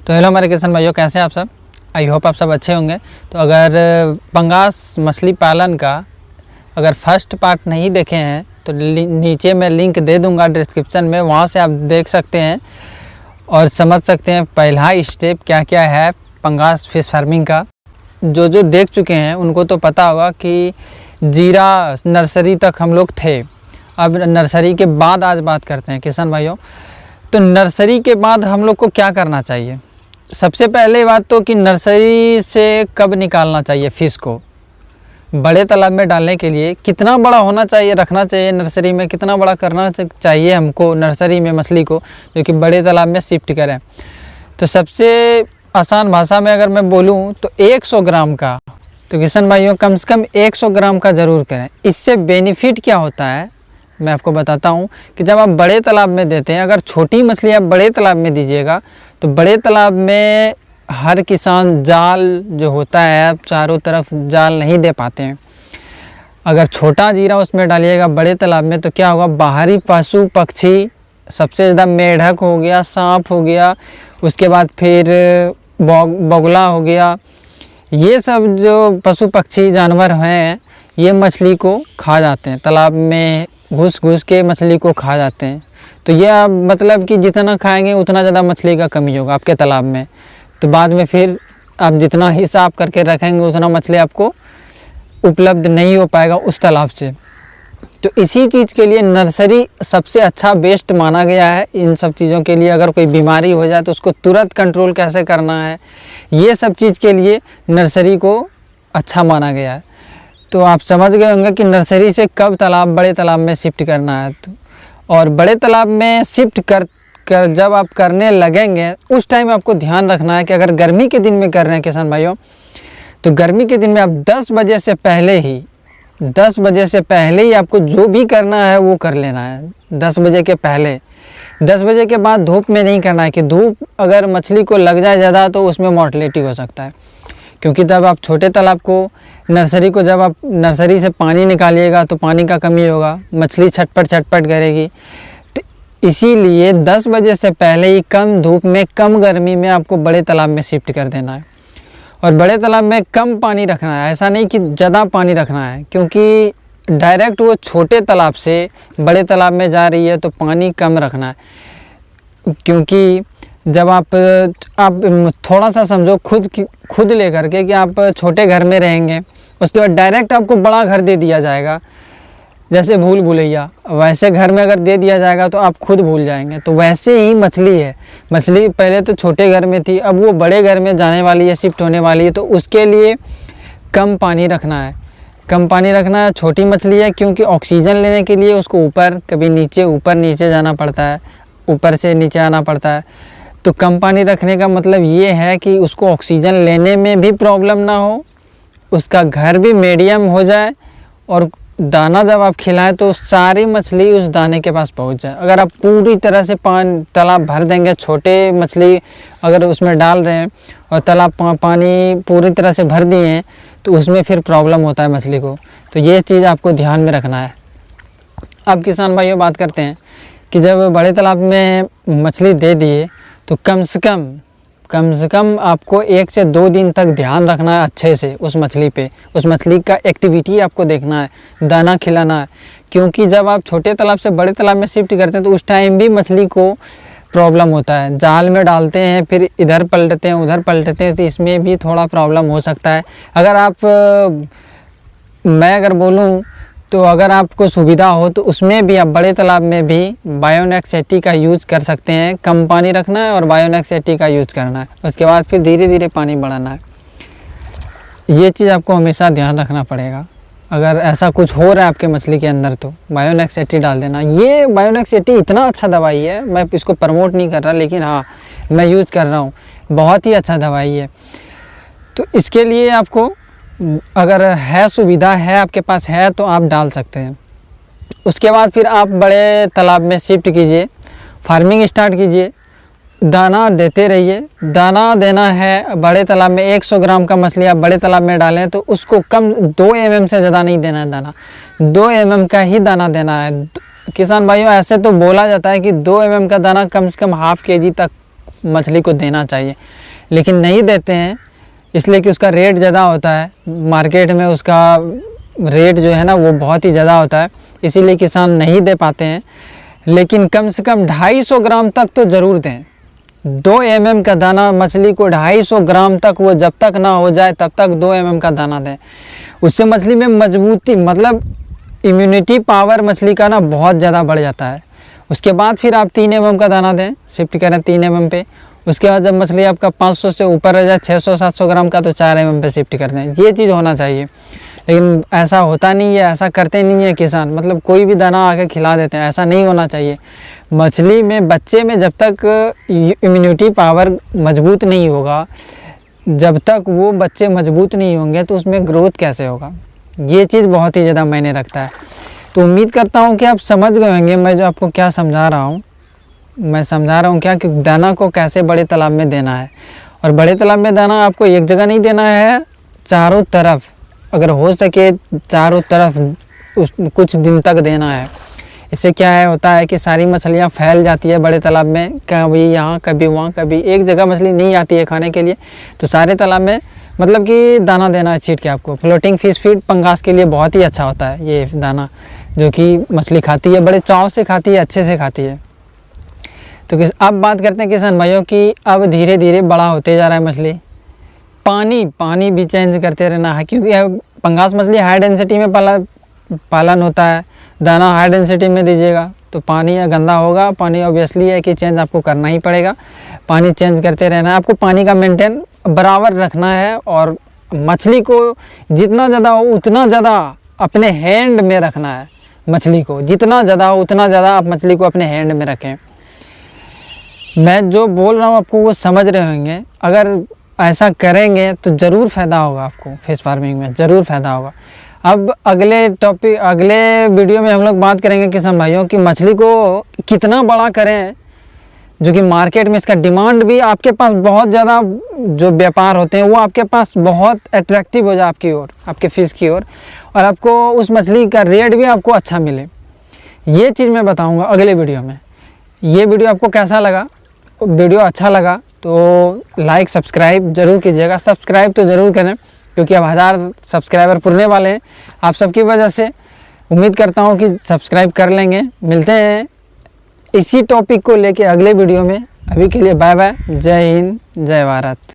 तो हेलो हमारे किसान भाइयों, कैसे हैं आप सब। आई होप आप सब अच्छे होंगे। तो अगर पंगास मछली पालन का अगर फर्स्ट पार्ट नहीं देखे हैं तो नीचे मैं लिंक दे दूंगा डिस्क्रिप्शन में, वहां से आप देख सकते हैं और समझ सकते हैं पहला स्टेप क्या क्या है पंगास फिश फार्मिंग का। जो देख चुके हैं उनको तो पता होगा कि जीरा नर्सरी तक हम लोग थे। अब नर्सरी के बाद आज बात करते हैं किसान भाइयों। तो नर्सरी के बाद हम लोग को क्या करना चाहिए। सबसे पहले बात तो कि नर्सरी से कब निकालना चाहिए फ़िश को। बड़े तालाब में डालने के लिए कितना बड़ा होना चाहिए, रखना चाहिए नर्सरी में, कितना बड़ा करना चाहिए हमको नर्सरी में मछली को, जो कि बड़े तालाब में शिफ्ट करें। तो सबसे आसान भाषा में अगर मैं बोलूं तो 100 ग्राम का, तो किसान भाइयों कम से कम 100 ग्राम का ज़रूर करें। इससे बेनिफिट क्या होता है मैं आपको बताता हूँ कि जब आप बड़े तालाब में देते हैं, अगर छोटी मछली आप बड़े तालाब में दीजिएगा तो बड़े तालाब में हर किसान जाल जो होता है आप चारों तरफ जाल नहीं दे पाते हैं। अगर छोटा जीरा उसमें डालिएगा बड़े तालाब में तो क्या होगा, बाहरी पशु पक्षी सबसे ज़्यादा मेढक हो गया, सांप हो गया, उसके बाद फिर बगुला हो गया, ये सब जो पशु पक्षी जानवर हैं ये मछली को खा जाते हैं, तालाब में घुस के मछली को खा जाते हैं। तो ये आप मतलब कि जितना खाएंगे उतना ज़्यादा मछली का कमी होगा आपके तालाब में। तो बाद में फिर आप जितना हिसाब करके रखेंगे उतना मछली आपको उपलब्ध नहीं हो पाएगा उस तालाब से। तो इसी चीज़ के लिए नर्सरी सबसे अच्छा बेस्ट माना गया है इन सब चीज़ों के लिए। अगर कोई बीमारी हो जाए तो उसको तुरंत कंट्रोल कैसे करना है, ये सब चीज़ के लिए नर्सरी को अच्छा माना गया है। तो आप समझ गए होंगे कि नर्सरी से कब बड़े तालाब में शिफ्ट करना है। और बड़े तालाब में शिफ्ट कर जब आप करने लगेंगे उस टाइम आपको ध्यान रखना है कि अगर गर्मी के दिन में कर रहे हैं किसान भाइयों, तो गर्मी के दिन में आप 10 बजे से पहले ही आपको जो भी करना है वो कर लेना है। 10 बजे के पहले, 10 बजे के बाद धूप में नहीं करना है कि धूप अगर मछली को लग जाए ज़्यादा तो उसमें मोर्टेलिटी हो सकता है। क्योंकि तब आप छोटे तालाब को जब आप नर्सरी से पानी निकालिएगा तो पानी का कमी होगा, मछली छटपट करेगी। तो इसीलिए 10 बजे से पहले ही कम धूप में कम गर्मी में आपको बड़े तालाब में शिफ्ट कर देना है। और बड़े तालाब में कम पानी रखना है, ऐसा नहीं कि ज़्यादा पानी रखना है, क्योंकि डायरेक्ट वो छोटे तालाब से बड़े तालाब में जा रही है तो पानी कम रखना है। क्योंकि जब आप थोड़ा सा समझो खुद लेकर के कि आप छोटे घर में रहेंगे, उसके बाद डायरेक्ट आपको बड़ा घर दे दिया जाएगा, जैसे भूल भुलैया वैसे घर में अगर दे दिया जाएगा तो आप खुद भूल जाएंगे। तो वैसे ही मछली है, मछली पहले तो छोटे घर में थी, अब वो बड़े घर में जाने वाली है, शिफ्ट होने वाली है। तो उसके लिए कम पानी रखना है, छोटी मछली है क्योंकि ऑक्सीजन लेने के लिए उसको ऊपर नीचे जाना पड़ता है, ऊपर से नीचे आना पड़ता है। तो कम पानी रखने का मतलब ये है कि उसको ऑक्सीजन लेने में भी प्रॉब्लम ना हो, उसका घर भी मीडियम हो जाए, और दाना जब आप खिलाएं तो सारी मछली उस दाने के पास पहुंच जाए। अगर आप पूरी तरह से तालाब भर देंगे, छोटे मछली अगर उसमें डाल रहे हैं और तालाब पानी पूरी तरह से भर दिए हैं तो उसमें फिर प्रॉब्लम होता है मछली को। तो ये चीज़ आपको ध्यान में रखना है। अब किसान भाइयों बात करते हैं कि जब बड़े तालाब में मछली दे दिए तो कम से कम आपको 1 से 2 दिन तक ध्यान रखना है अच्छे से उस मछली पे। उस मछली का एक्टिविटी आपको देखना है, दाना खिलाना है। क्योंकि जब आप छोटे तालाब से बड़े तालाब में शिफ्ट करते हैं तो उस टाइम भी मछली को प्रॉब्लम होता है। जाल में डालते हैं, फिर इधर पलटते हैं उधर पलटते हैं, तो इसमें भी थोड़ा प्रॉब्लम हो सकता है। मैं अगर बोलूँ तो अगर आपको सुविधा हो तो उसमें भी आप बड़े तालाब में भी बायोनेक्स 80 का यूज़ कर सकते हैं। कम पानी रखना है और बायोनेक्स 80 का यूज़ करना है, उसके बाद फिर धीरे धीरे पानी बढ़ाना है। ये चीज़ आपको हमेशा ध्यान रखना पड़ेगा। अगर ऐसा कुछ हो रहा है आपके मछली के अंदर तो बायोनेक्स 80 डाल देना। ये बायोनेक्स 80 इतना अच्छा दवाई है, मैं इसको प्रमोट नहीं कर रहा, लेकिन हाँ मैं यूज़ कर रहा हूँ, बहुत ही अच्छा दवाई है। तो इसके लिए आपको अगर है सुविधा है आपके पास है तो आप डाल सकते हैं। उसके बाद फिर आप बड़े तालाब में शिफ्ट कीजिए, फार्मिंग स्टार्ट कीजिए, दाना देते रहिए। दाना देना है बड़े तालाब में 100 ग्राम का मछली आप बड़े तालाब में डालें तो उसको कम 2 mm से ज़्यादा नहीं देना है दाना, 2 mm का ही दाना देना है। किसान भाइयों ऐसे तो बोला जाता है कि 2 mm का दाना कम से कम ½ kg तक मछली को देना चाहिए, लेकिन नहीं देते हैं इसलिए कि उसका रेट ज़्यादा होता है, मार्केट में उसका रेट जो है ना वो बहुत ही ज़्यादा होता है, इसीलिए किसान नहीं दे पाते हैं। लेकिन कम से कम 250 ग्राम तक तो ज़रूर दें। 2 mm का दाना मछली को 250 ग्राम तक, वो जब तक ना हो जाए तब तक 2 mm का दाना दें। उससे मछली में मजबूती, मतलब इम्यूनिटी पावर मछली का ना बहुत ज़्यादा बढ़ जाता है। उसके बाद फिर आप 3 mm का दाना दें, शिफ्ट करें 3 mm पे। उसके बाद जब मछली आपका 500 से ऊपर रह जाए, 600-700 ग्राम का, तो 4 mm पे शिफ्ट कर दें। ये चीज़ होना चाहिए, लेकिन ऐसा होता नहीं है, ऐसा करते नहीं है किसान। मतलब कोई भी दाना आके खिला देते हैं, ऐसा नहीं होना चाहिए। मछली में, बच्चे में जब तक इम्यूनिटी पावर मजबूत नहीं होगा, जब तक वो बच्चे मजबूत नहीं होंगे तो उसमें ग्रोथ कैसे होगा, ये चीज़ बहुत ही ज़्यादा मायने रखता है। तो उम्मीद करता हूँ कि आप समझ गए होंगे मैं जो आपको क्या समझा रहा हूँ। मैं समझा रहा हूँ क्या कि दाना को कैसे बड़े तालाब में देना है। और बड़े तालाब में दाना आपको एक जगह नहीं देना है, चारों तरफ, अगर हो सके चारों तरफ कुछ दिन तक देना है। इससे क्या है, होता है कि सारी मछलियाँ फैल जाती है बड़े तालाब में, कभी यहाँ कभी वहाँ, कभी एक जगह मछली नहीं आती है खाने के लिए, तो सारे तालाब में मतलब कि दाना देना है छीट के आपको। फ्लोटिंग फिश फीड पंगास के लिए बहुत ही अच्छा होता है ये दाना, जो कि मछली खाती है, बड़े चाव से खाती है, अच्छे से खाती है। तो अब बात करते हैं किसान भाइयों की, अब धीरे धीरे बड़ा होते जा रहा है मछली। पानी भी चेंज करते रहना है, क्योंकि पंगास मछली हाई डेंसिटी में पालन होता है। दाना हाई डेंसिटी में दीजिएगा तो पानी गंदा होगा, पानी ऑब्वियसली है कि चेंज आपको करना ही पड़ेगा। पानी चेंज करते रहना है, आपको पानी का मेंटेन बराबर रखना है। और मछली को जितना ज़्यादा हो उतना ज़्यादा अपने हैंड में रखना है। मछली को जितना ज़्यादा हो उतना ज़्यादा आप मछली को अपने हैंड में रखें। मैं जो बोल रहा हूँ आपको वो समझ रहे होंगे। अगर ऐसा करेंगे तो ज़रूर फ़ायदा होगा आपको, फिश फार्मिंग में ज़रूर फ़ायदा होगा। अब अगले वीडियो में हम लोग बात करेंगे किसान भाइयों की मछली को कितना बड़ा करें, जो कि मार्केट में इसका डिमांड भी आपके पास बहुत ज़्यादा, जो व्यापार होते हैं वो आपके पास बहुत अट्रैक्टिव हो जाए आपकी ओर, आपके फ़िश की ओर, और आपको उस मछली का रेट भी आपको अच्छा मिले। ये चीज़ मैं बताऊँगा अगले वीडियो में। ये वीडियो आपको कैसा लगा? वीडियो अच्छा लगा तो लाइक सब्सक्राइब ज़रूर कीजिएगा। सब्सक्राइब तो ज़रूर करें, क्योंकि अब 1000 सब्सक्राइबर पुरने वाले हैं आप सबकी वजह से। उम्मीद करता हूँ कि सब्सक्राइब कर लेंगे। मिलते हैं इसी टॉपिक को लेके अगले वीडियो में। अभी के लिए बाय बाय, जय हिंद, जय भारत।